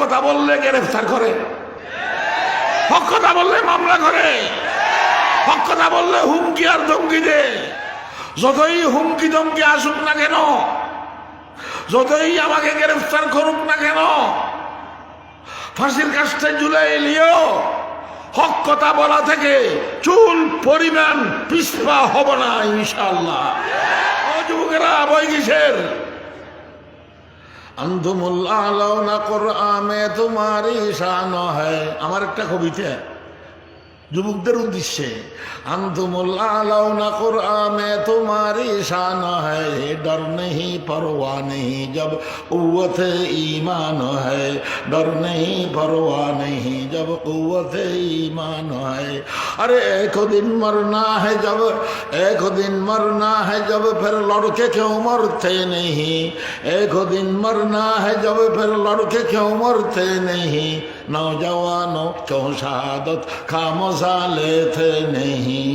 কথা বললে গ্রেফতার করে, হক কথা বললে মামলা করে, হক কথা বললে হুমকি আর ধমকি দে। যতই হুমকি ধমকি আসুক না কেন, যতই আমাকে গ্রেফতার করুক না কেন, ফাঁসির কাজটা ঝুলাই লিও, হক কথা বলা থেকে চুল পরিমাণ পিছপা হব না ইনশাআল্লাহ। ও যুবকেরা, বই কিসের? আনতুমুল্লাহ আলাউনা কুরআনে তোমারি শান হ্যায়। আমার একটা কবিতা যুবকদের উদ্দেশ্যে। আনতুমুল্লাহ আলাউনা কুরআনে তোমারি শান হ্যায়, ডর নেহি পরোয়া নেহি জব কুव्वत ईमान है, डर नहीं परवाह नहीं जब कुव्वत ईमान है। अरे एक दिन मरना है जब, एक दिन मरना है जब, फिर लड़के क्यों मरते नहीं, एक दिन मरना है जब, फिर लड़के क्यों मरते नहीं, नौजवानों क्यों शहादत खामोशा लेते नहीं।